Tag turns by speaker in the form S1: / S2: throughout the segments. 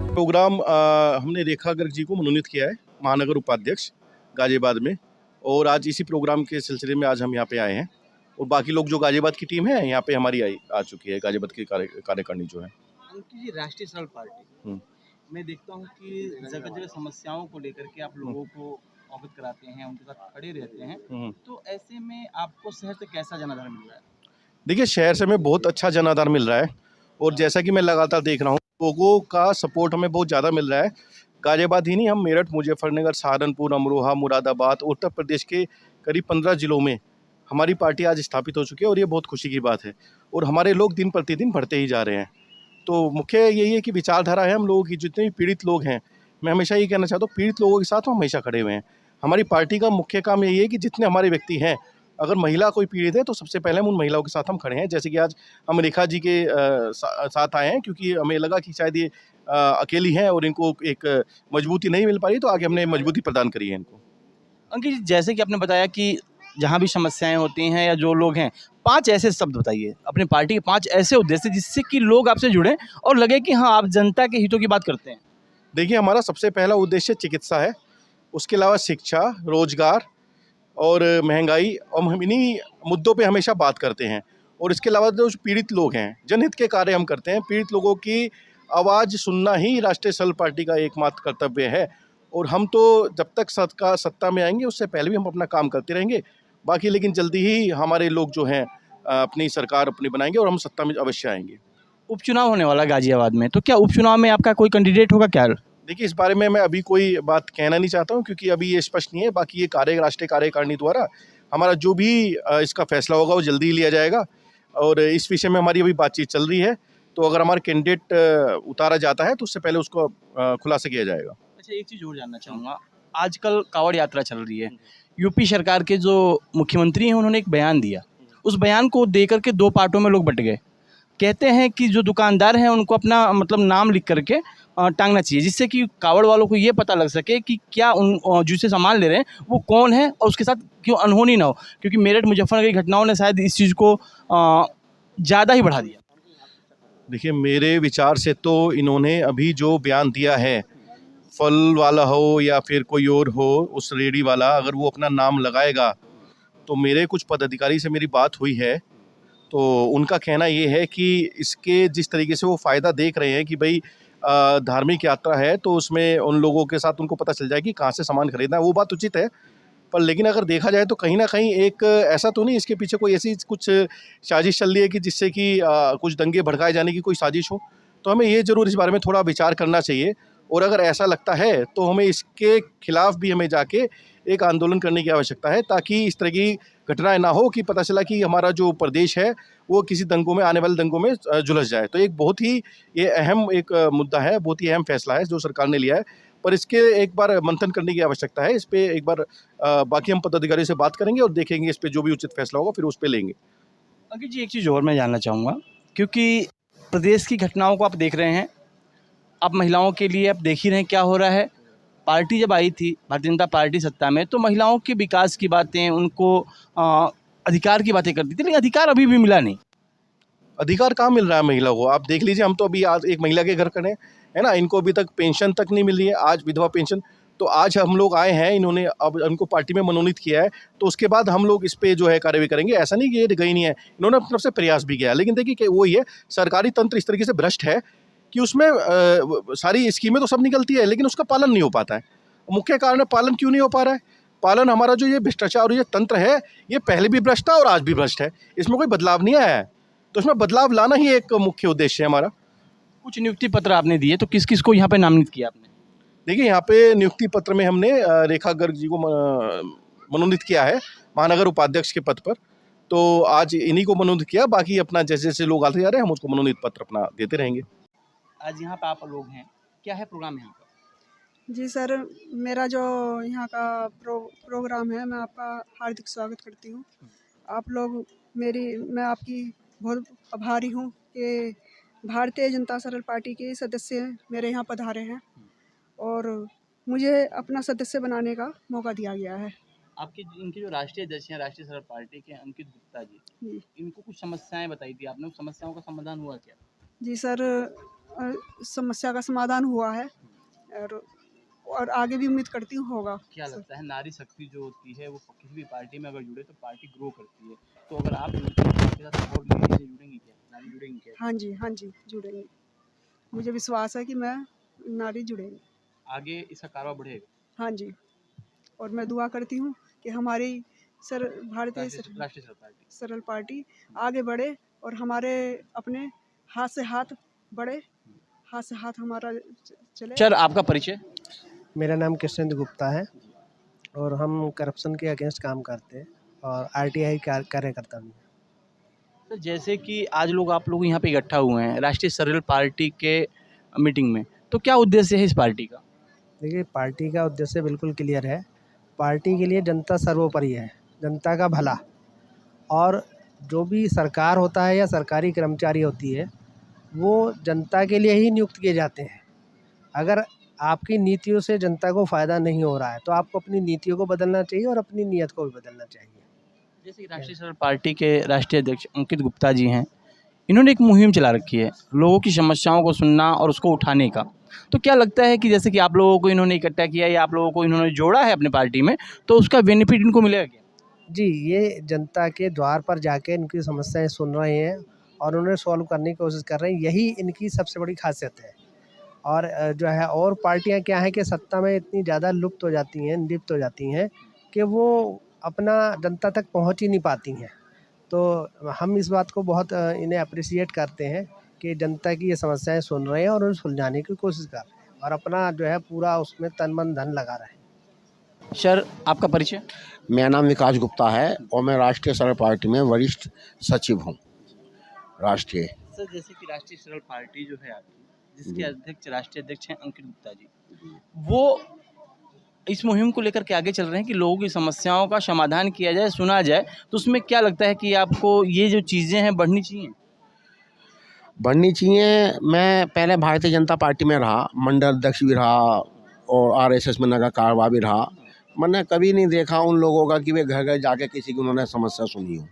S1: Programme हमने रेखा गर्ग जी को मनोनीत किया है महानगर उपाध्यक्ष गाजियाबाद में। और आज इसी प्रोग्राम के सिलसिले में आज हम यहाँ पे आए हैं और बाकी लोग जो गाजियाबाद की टीम है यहाँ पे हमारी आ चुकी है, गाजियाबाद की कार्यकारिणी जो है।
S2: उनकी जी राष्ट्रीय सरल पार्टी मैं देखता हूँ कि जगह जगह समस्याओं को लेकर के आप लोगों को अवगत कराते हैं, उनके साथ खड़े रहते हैं। तो ऐसे में आपको शहर से कैसा जनाधार मिल रहा है?
S1: देखिए, शहर से हमें बहुत अच्छा जनाधार मिल रहा है और जैसा कि मैं लगातार देख रहा हूँ लोगों का सपोर्ट हमें बहुत ज़्यादा मिल रहा है। गाजियाबाद ही नहीं, हम मेरठ, मुजफ्फरनगर, सहारनपुर, अमरोहा, मुरादाबाद, उत्तर प्रदेश के करीब 15 जिलों में हमारी पार्टी आज स्थापित हो चुकी है और ये बहुत खुशी की बात है। और हमारे लोग दिन प्रतिदिन बढ़ते ही जा रहे हैं। तो मुख्य यही है कि विचारधारा है हम लोगों की, जितने भी पीड़ित लोग हैं, मैं हमेशा ये कहना चाहता हूँ पीड़ित लोगों के साथ हम हमेशा खड़े हुए हैं। हमारी पार्टी का मुख्य काम यही है कि जितने हमारे व्यक्ति हैं, अगर महिला कोई पीड़ित है तो सबसे पहले हम उन महिलाओं के साथ हम खड़े हैं। जैसे कि आज हम रेखा जी के साथ आए हैं क्योंकि हमें लगा कि शायद ये अकेली हैं और इनको एक मजबूती नहीं मिल पा रही, तो आगे हमने मजबूती प्रदान करी है इनको।
S2: अंकित जी, जैसे कि आपने बताया कि जहाँ भी समस्याएं होती हैं या जो लोग हैं, 5 ऐसे शब्द बताइए अपनी पार्टी के, 5 ऐसे उद्देश्य जिससे कि लोग आपसे जुड़ें और लगे कि हाँ, आप जनता के हितों की बात करते हैं।
S1: देखिए, हमारा सबसे पहला उद्देश्य चिकित्सा है, उसके अलावा शिक्षा, रोजगार और महंगाई, और हम इन्हीं मुद्दों पे हमेशा बात करते हैं। और इसके अलावा जो पीड़ित लोग हैं, जनहित के कार्य हम करते हैं। पीड़ित लोगों की आवाज़ सुनना ही राष्ट्रीय स्वयं पार्टी का एकमात्र कर्तव्य है। और हम तो जब तक सत्ता में आएंगे उससे पहले भी हम अपना काम करते रहेंगे। बाकी लेकिन जल्दी ही हमारे लोग जो हैं अपनी सरकार अपनी बनाएंगे और हम सत्ता में अवश्य आएंगे।
S2: उपचुनाव होने वाला गाजियाबाद में, तो क्या उपचुनाव में आपका कोई कैंडिडेट होगा क्या?
S1: देखिए, इस बारे में मैं अभी कोई बात कहना नहीं चाहता हूँ क्योंकि अभी ये स्पष्ट नहीं है। बाकी ये राष्ट्रीय कार्यकारिणी द्वारा हमारा जो भी इसका फैसला होगा वो जल्दी ही लिया जाएगा और इस विषय में हमारी अभी बातचीत चल रही है। तो अगर हमारा कैंडिडेट उतारा जाता है तो उससे पहले उसको खुलासा किया जाएगा।
S2: अच्छा, एक चीज़ और जानना चाहूँगा। आजकल कांवड़ यात्रा चल रही है। यूपी सरकार के जो मुख्यमंत्री हैं उन्होंने एक बयान दिया। उस बयान को देकर के 2 पार्टों में लोग बँट गए। कहते हैं कि जो दुकानदार हैं उनको अपना मतलब नाम लिख करके टांगना चाहिए, जिससे कि कांवड़ वालों को ये पता लग सके कि क्या उन जिससे सामान ले रहे हैं वो कौन है और उसके साथ क्यों अनहोनी ना हो। क्योंकि मेरठ मुजफ्फरनगर की घटनाओं ने शायद इस चीज़ को ज़्यादा ही बढ़ा दिया।
S1: देखिए, मेरे विचार से तो इन्होंने अभी जो बयान दिया है, फल वाला हो या फिर कोई और हो, उस रेडी वाला अगर वो अपना नाम लगाएगा तो मेरे कुछ पदाधिकारी से मेरी बात हुई है तो उनका कहना ये है कि इसके जिस तरीके से वो फ़ायदा देख रहे हैं कि भाई धार्मिक यात्रा है तो उसमें उन लोगों के साथ उनको पता चल जाए कि कहाँ से सामान खरीदना है, वो बात उचित है। पर लेकिन अगर देखा जाए तो कहीं न कहीं एक ऐसा तो नहीं इसके पीछे कोई ऐसी कुछ साजिश चल रही है कि जिससे कि कुछ दंगे भड़काए जाने की कोई साजिश हो? तो हमें ये ज़रूर इस बारे में थोड़ा विचार करना चाहिए और अगर ऐसा लगता है तो हमें इसके खिलाफ भी हमें जाके एक आंदोलन करने की आवश्यकता है ताकि इस तरह की घटनाएँ ना हो कि पता चला कि हमारा जो प्रदेश है वो किसी दंगों में, आने वाले दंगों में झुलस जाए। तो एक बहुत ही ये अहम एक मुद्दा है, बहुत ही अहम फैसला है जो सरकार ने लिया है। पर इसके एक बार मंथन करने की आवश्यकता है। इस पे एक बार बाकी हम पदाधिकारियों से बात करेंगे और देखेंगे इस पे जो भी उचित फैसला होगा फिर उस पे लेंगे।
S2: अंकित जी, एक चीज़ और मैं जानना चाहूँगा, क्योंकि प्रदेश की घटनाओं को आप देख रहे हैं, आप महिलाओं के लिए आप देख ही रहे हैं क्या हो रहा है। पार्टी जब आई थी भारतीय जनता पार्टी सत्ता में, तो महिलाओं के विकास की बातें, उनको अधिकार की बातें करती थी, लेकिन अधिकार अभी भी मिला नहीं।
S1: अधिकार कहाँ मिल रहा है महिला को? आप देख लीजिए, हम तो अभी आज एक महिला के घर खड़े हैं, है ना? इनको अभी तक पेंशन तक नहीं मिल रही है, आज विधवा पेंशन। तो आज हम लोग आए हैं, इन्होंने अब उनको पार्टी में मनोनीत किया है, तो उसके बाद हम लोग इस पे जो है कार्रवाई करेंगे। ऐसा नहीं कि ये गई नहीं है, इन्होंने अपनी तरफ से प्रयास भी किया है। लेकिन देखिए कि वही है, सरकारी तंत्र इस तरीके से भ्रष्ट है कि उसमें सारी स्कीमें तो सब निकलती है, लेकिन उसका पालन नहीं हो पाता है। मुख्य कारण है पालन क्यों नहीं हो पा रहा है? पालन हमारा जो ये भ्रष्टाचार और ये तंत्र है, ये पहले भी भ्रष्ट था और आज भी भ्रष्ट है। इसमें कोई बदलाव नहीं आया है। तो इसमें बदलाव लाना ही एक मुख्य उद्देश्य है हमारा।
S2: कुछ नियुक्ति पत्र आपने दिए, तो किस किस को यहाँ पे नामित किया आपने?
S1: देखिए, यहाँ पे नियुक्ति पत्र में हमने रेखा गर्ग जी को मनोनीत किया है महानगर उपाध्यक्ष के पद पर। तो आज इन्हीं को मनोनीत किया, बाकी अपना जैसे जैसे लोग आते जा रहे हैं हम उसको मनोनीत पत्र अपना देते रहेंगे।
S2: आज यहाँ पे आप लोग हैं, क्या है प्रोग्राम यहाँ पर?
S3: जी सर, मेरा जो यहाँ का प्रोग्राम है, मैं आपका हार्दिक स्वागत करती हूँ। आप लोग मैं आपकी बहुत आभारी हूँ कि भारतीय जनता सरल पार्टी के सदस्य मेरे यहाँ पधारे हैं और मुझे अपना सदस्य बनाने का मौका दिया गया है।
S2: आपके इनके जो राष्ट्रीय अध्यक्ष हैं राष्ट्रीय सरल पार्टी के, अंकित गुप्ता जी, इनको कुछ समस्याएं बताई थी आपने, उस समस्याओं का समाधान हुआ क्या?
S3: जी सर, समस्या का समाधान हुआ है, और आगे भी उम्मीद करती हूँ होगा।
S2: क्या लगता है नारी शक्ति जो होती है वो किसी भी पार्टी में अगर जुड़े तो पार्टी ग्रो करती है, तो अगर आप आपके साथ और लेडीज जुड़ेंगी क्या, नारी जुड़ेंगी क्या,
S3: हाँ जी, हाँ जी, जुड़ेंगे। मुझे विश्वास है कि मैं नारी जुड़ेंगी।
S2: आगे इसका कारोबार बढ़ेगा?
S3: हाँ जी, और मैं दुआ करती हूँ कि हमारी भारतीय
S2: राष्ट्रीय पार्टी
S3: सरल पार्टी आगे बढ़े और हमारे अपने हाथ से हाथ बढ़े, हाथ से हाथ हमारा चले।
S2: सर आपका परिचय?
S4: मेरा नाम कृष्णेंद्र गुप्ता है और हम करप्शन के अगेंस्ट काम करते हैं और आरटीआई कार्यकर्ता भी हैं।
S2: तो जैसे कि आज आप लोग यहाँ पे इकट्ठा हुए हैं राष्ट्रीय सरल पार्टी के मीटिंग में, तो क्या उद्देश्य है इस पार्टी का?
S4: देखिए, पार्टी का उद्देश्य बिल्कुल क्लियर है। पार्टी के लिए जनता सर्वोपरि है, जनता का भला। और जो भी सरकार होता है या सरकारी कर्मचारी होती है, वो जनता के लिए ही नियुक्त किए जाते हैं। अगर आपकी नीतियों से जनता को फ़ायदा नहीं हो रहा है तो आपको अपनी नीतियों को बदलना चाहिए और अपनी नीयत को भी बदलना चाहिए।
S2: जैसे कि राष्ट्रीय सरल पार्टी के राष्ट्रीय अध्यक्ष अंकित गुप्ता जी हैं, इन्होंने एक मुहिम चला रखी है लोगों की समस्याओं को सुनना और उसको उठाने का। तो क्या लगता है कि जैसे कि आप लोगों को इन्होंने इकट्ठा किया या आप लोगों को इन्होंने जोड़ा है अपने पार्टी में, तो उसका बेनिफिट इनको मिलेगा क्या?
S4: जी, ये जनता के द्वार पर जाके इनकी समस्याएं सुन रहे हैं और उन्हें सॉल्व करने की कोशिश कर रहे हैं। यही इनकी सबसे बड़ी खासियत है। और जो है और पार्टियां क्या है कि सत्ता में इतनी ज़्यादा लिप्त हो जाती हैं कि वो अपना जनता तक पहुंच ही नहीं पाती हैं। तो हम इस बात को बहुत इन्हें अप्रिशिएट करते हैं कि जनता की ये समस्याएं सुन रहे हैं और उन्हें सुलझाने की कोशिश कर रहे हैं और अपना जो है पूरा उसमें तन मन धन लगा रहे हैं।
S2: सर आपका परिचय?
S5: मेरा नाम विकास गुप्ता है और मैं राष्ट्रीय सरल पार्टी में वरिष्ठ सचिव हूँ राष्ट्रीय।
S2: सर जैसे कि राष्ट्रीय सरल पार्टी जो है आपकी, जिसके अध्यक्ष राष्ट्रीय अध्यक्ष हैं अंकित गुप्ता जी, वो इस मुहिम को लेकर के आगे चल रहे हैं कि लोगों की समस्याओं का समाधान किया जाए, सुना जाए। तो उसमें क्या लगता है कि आपको ये जो चीज़ें हैं बढ़नी चाहिए?
S5: मैं पहले भारतीय जनता पार्टी में रहा, मंडल अध्यक्ष भी रहा और आरएसएस में नगर कारवा भी रहा। मैंने कभी नहीं देखा उन लोगों का कि वे घर घर जाके किसी की उन्होंने समस्या सुनी हो।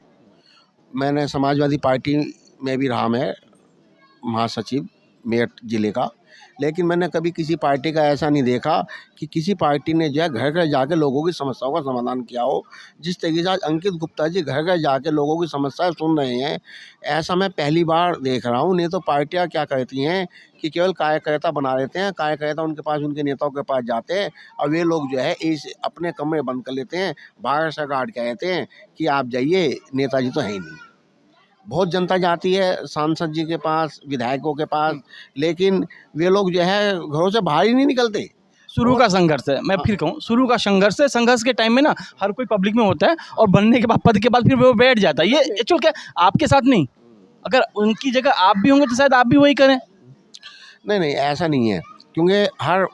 S5: मैंने समाजवादी पार्टी में भी रहा, मैं महासचिव मेरठ जिले का, लेकिन मैंने कभी किसी पार्टी का ऐसा नहीं देखा कि किसी पार्टी ने जो है घर घर जाके लोगों की समस्याओं का समाधान किया हो। जिस तरीके से आज अंकित गुप्ता जी घर घर जाके लोगों की समस्याएं सुन रहे हैं, ऐसा मैं पहली बार देख रहा हूँ। नहीं तो पार्टियाँ क्या करती हैं कि केवल कार्यकर्ता बना लेते हैं, कार्यकर्ता उनके पास उनके नेताओं के पास जाते हैं और वे लोग जो है इस अपने कमरे बंद कर लेते हैं, बाहर से गार्ड कहते हैं कि आप जाइए, नेताजी तो है ही नहीं। बहुत जनता जाती है सांसद जी के पास, विधायकों के पास, लेकिन वे लोग जो है घरों से बाहर ही नहीं निकलते।
S2: शुरू का संघर्ष है, मैं फिर कहूँ शुरू का संघर्ष है। संघर्ष के टाइम में ना हर कोई पब्लिक में होता है और बनने के बाद पद के बाद फिर वो बैठ जाता है। ये एक्चुअल क्या आपके साथ नहीं, अगर उनकी जगह आप भी होंगे तो शायद आप भी वही करें।
S5: नहीं, ऐसा नहीं है, क्योंकि हर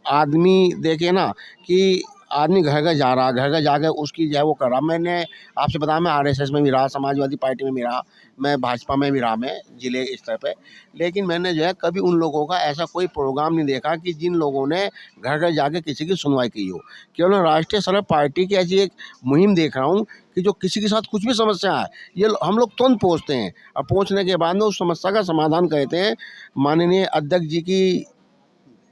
S5: आदमी देखे ना कि आदमी घर घर जा रहा, घर घर जाकर उसकी जो है वो कर रहा। मैंने आपसे बताया मैं आरएसएस में भी रहा, समाजवादी पार्टी में भी रहा, मैं भाजपा में भी रहा, मैं जिले स्तर पे, लेकिन मैंने जो है कभी उन लोगों का ऐसा कोई प्रोग्राम नहीं देखा कि जिन लोगों ने घर घर जाके किसी की सुनवाई की हो। केवल राष्ट्रीय सरल पार्टी की ऐसी एक मुहिम देख रहा हूँ कि जो किसी के साथ कुछ भी समस्या है, ये हम लोग तुरंत पहुँचते हैं और पहुँचने के बाद में उस समस्या का समाधान करते हैं। माननीय अध्यक्ष जी की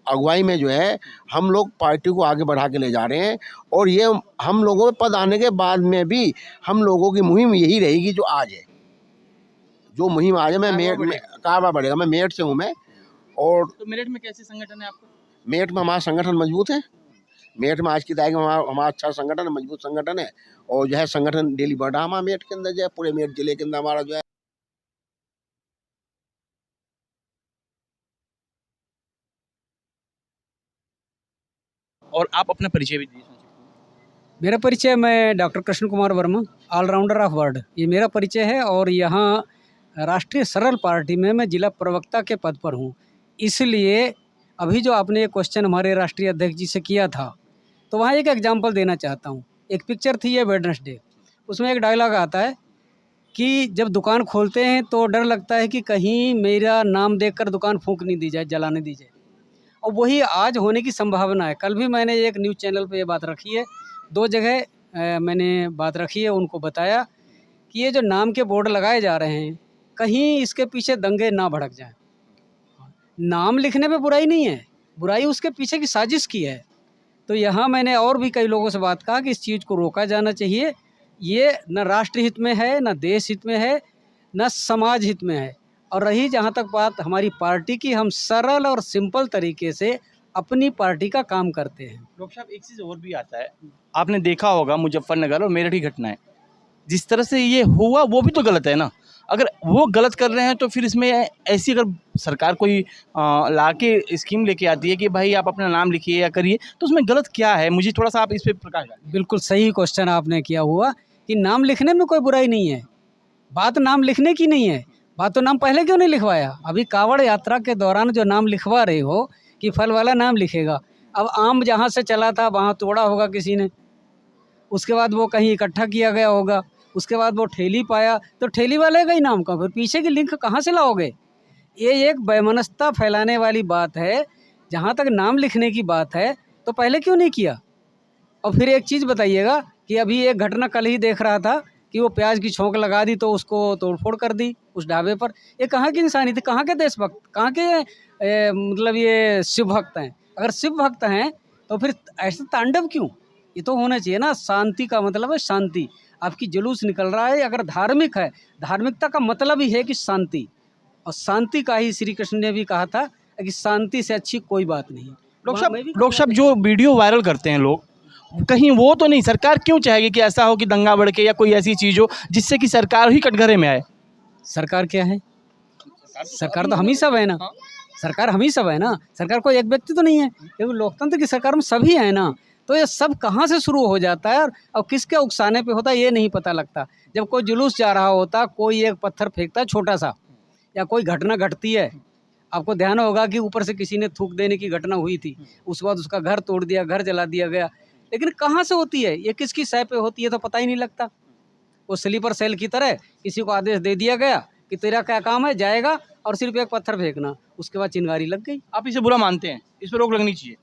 S5: अगुवाई में जो है हम लोग पार्टी को आगे बढ़ा के ले जा रहे हैं और ये हम लोगों के पद आने के बाद में भी हम लोगों की मुहिम यही रहेगी जो आज है। जो मुहिम आज है, मैं मेरठ में कारवा बढ़ेगा, मैं मेरठ से हूँ मैं। और
S2: तो मेरठ में कैसे संगठन है आपका?
S5: मेरठ में हमारा संगठन मजबूत है। मेरठ में आज की तारीख में हमारा अच्छा संगठन है, मजबूत संगठन है और जो है संगठन डेली बढ़ रहा हमारा मेरठ के अंदर, जो है पूरे मेरठ जिले के अंदर हमारा जो है।
S2: और आप अपना परिचय भी दीजिए।
S6: मेरा परिचय, मैं doctor Krishna Kumar Varma, allrounder of world, ये मेरा परिचय है। और यहाँ राष्ट्रीय सरल पार्टी में मैं जिला प्रवक्ता के पद पर हूँ। इसलिए अभी जो आपने ये क्वेश्चन हमारे राष्ट्रीय अध्यक्ष जी से किया था, तो वहाँ एक एग्जांपल देना चाहता हूँ। एक पिक्चर थी ये वेडनेसडे, उसमें एक डायलॉग आता है कि जब दुकान खोलते हैं तो डर लगता है कि कहीं मेरा नाम देखकर दुकान फूंक नहीं दी जाए, जलाने दी जाए। और वही आज होने की संभावना है। कल भी मैंने एक न्यूज़ चैनल पे ये बात रखी है, 2 जगह मैंने बात रखी है, उनको बताया कि ये जो नाम के बोर्ड लगाए जा रहे हैं, कहीं इसके पीछे दंगे ना भड़क जाएं। नाम लिखने में बुराई नहीं है, बुराई उसके पीछे की साजिश की है। तो यहाँ मैंने और भी कई लोगों से बात कहा कि इस चीज़ को रोका जाना चाहिए। ये न राष्ट्र हित में है, न देश हित में है, न समाज हित में है। और रही जहाँ तक बात हमारी पार्टी की, हम सरल और सिंपल तरीके से अपनी पार्टी का काम करते हैं।
S2: डॉक्टर साहब एक चीज़ और भी आता है, आपने देखा होगा मुजफ्फरनगर और मेरठ की घटनाएं, जिस तरह से ये हुआ वो भी तो गलत है ना। अगर वो गलत कर रहे हैं तो फिर इसमें ऐसी अगर सरकार कोई ला के स्कीम लेके आती है कि भाई आप अपना नाम लिखिए या करिए, तो उसमें गलत क्या है? मुझे थोड़ा सा आप इस पे प्रकाश डालें।
S6: बिल्कुल सही क्वेश्चन आपने किया हुआ कि नाम लिखने में कोई बुराई नहीं है। बात नाम लिखने की नहीं है, बात तो नाम पहले क्यों नहीं लिखवाया? अभी कावड़ यात्रा के दौरान जो नाम लिखवा रहे हो कि फल वाला नाम लिखेगा, अब आम जहाँ से चला था वहाँ तोड़ा होगा किसी ने, उसके बाद वो कहीं इकट्ठा किया गया होगा, उसके बाद वो ठेली पाया तो ठेली वाले का ही नाम का, फिर पीछे की लिंक कहाँ से लाओगे? ये एक वैमनस्यता फैलाने वाली बात है। जहाँ तक नाम लिखने की बात है तो पहले क्यों नहीं किया? और फिर एक चीज़ बताइएगा कि अभी एक घटना कल ही देख रहा था कि वो प्याज की छौंक लगा दी तो उसको तोड़फोड़ कर दी उस ढाबे पर। ये कहाँ की इंसानियत है, कहाँ के देशभक्त, कहाँ के मतलब ये शिव भक्त हैं? अगर शिव भक्त हैं तो फिर ऐसे तांडव क्यों? ये तो होना चाहिए ना। शांति का मतलब है शांति। आपकी जुलूस निकल रहा है, अगर धार्मिक है, धार्मिकता का मतलब ही है कि शांति, और शांति का ही श्री कृष्ण ने भी कहा था कि शांति से अच्छी कोई बात नहीं।
S2: डॉक्टर साहब जो वीडियो वायरल करते हैं लोग, कहीं वो तो नहीं, सरकार क्यों चाहेगी कि ऐसा हो कि दंगा भड़के या कोई ऐसी चीज़ हो जिससे कि सरकार ही कटघरे में आए?
S6: सरकार क्या है? सरकार तो हम ही सब है ना। सरकार हम ही सब है ना। सरकार कोई एक व्यक्ति तो नहीं है, क्योंकि लोकतंत्र की सरकार में सभी है ना। तो ये सब कहाँ से शुरू हो जाता है और किसके उकसाने पे होता है ये नहीं पता लगता। जब कोई जुलूस जा रहा होता, कोई एक पत्थर फेंकता है छोटा सा, या कोई घटना घटती है, आपको ध्यान होगा कि ऊपर से किसी ने थूक देने की घटना हुई थी, उसके बाद उसका घर तोड़ दिया, घर जला दिया गया। लेकिन कहाँ से होती है ये, किसकी सह पे होती है तो पता ही नहीं लगता। वो स्लीपर सेल की तरह किसी को आदेश दे दिया गया कि तेरा क्या काम है, जाएगा और सिर्फ एक पत्थर फेंकना, उसके बाद चिंगारी लग गई।
S2: आप इसे बुरा मानते हैं, इस पर रोक लगनी चाहिए?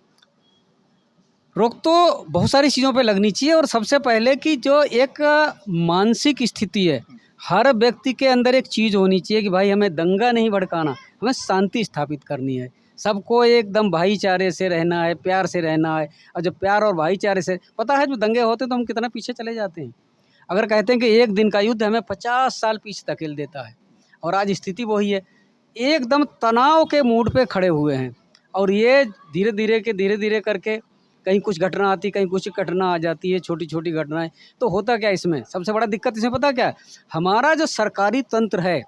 S6: रोक तो बहुत सारी चीज़ों पे लगनी चाहिए, और सबसे पहले कि जो एक मानसिक स्थिति है, हर व्यक्ति के अंदर एक चीज़ होनी चाहिए कि भाई हमें दंगा नहीं भड़काना, हमें शांति स्थापित करनी है। सबको एकदम भाईचारे से रहना है, प्यार से रहना है। और जब प्यार और भाईचारे से, पता है जब दंगे होते तो हम कितना पीछे चले जाते हैं। अगर कहते हैं कि एक दिन का युद्ध हमें 50 साल पीछे धकेल देता है, और आज स्थिति वही है। एकदम तनाव के मूड पे खड़े हुए हैं, और ये धीरे धीरे करके कहीं कुछ घटना आती, कहीं कुछ घटना आ जाती है, छोटी छोटी घटनाएं। तो होता क्या इसमें, सबसे बड़ा दिक्कत इसमें पता क्या है? हमारा जो सरकारी तंत्र है,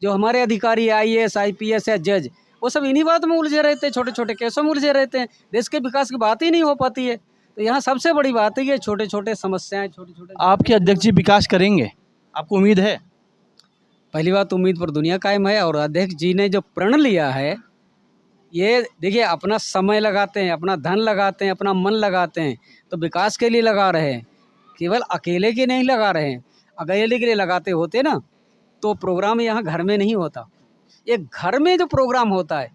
S6: जो हमारे अधिकारी IAS IPS या जज, वो सब इन्हीं बात में उलझे रहते हैं, छोटे छोटे केसों में उलझे रहते हैं। देश के विकास की बात ही नहीं हो पाती है। तो यहाँ सबसे बड़ी बात है ये छोटे छोटे समस्याएं, छोटे छोटे।
S2: आपके अध्यक्ष जी विकास करेंगे, आपको उम्मीद है?
S6: पहली बात, उम्मीद पर दुनिया कायम है। और अध्यक्ष जी ने जो प्रण लिया है, ये देखिए, अपना समय लगाते हैं, अपना धन लगाते हैं, अपना मन लगाते हैं, तो विकास के लिए लगा रहे हैं, केवल अकेले के नहीं लगा रहे हैं। अकेले के लिए लगाते होते ना तो प्रोग्राम यहाँ घर में नहीं होता। एक घर में जो प्रोग्राम होता है,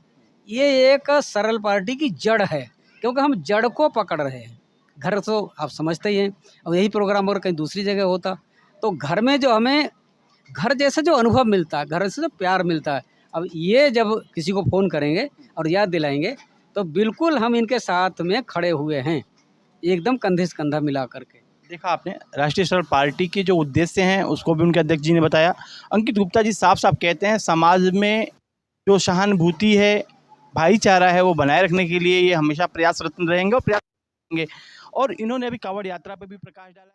S6: ये एक सरल पार्टी की जड़ है, क्योंकि हम जड़ को पकड़ रहे हैं। घर तो आप समझते ही हैं, और यही प्रोग्राम अगर कहीं दूसरी जगह होता तो घर में जो हमें घर जैसा जो अनुभव मिलता है, घर से जो प्यार मिलता है, अब ये जब किसी को फ़ोन करेंगे और याद दिलाएंगे तो बिल्कुल हम इनके साथ में खड़े हुए हैं, एकदम कंधे से कंधा मिला करके।
S2: देखा आपने, राष्ट्रीय स्वराज पार्टी के जो उद्देश्य हैं उसको भी उनके अध्यक्ष जी ने बताया। अंकित गुप्ता जी साफ साफ कहते हैं समाज में जो सहानुभूति है, भाईचारा है, वो बनाए रखने के लिए ये हमेशा प्रयासरत रहेंगे और प्रयास करेंगे। और इन्होंने अभी कांवड़ यात्रा पर भी प्रकाश डाला।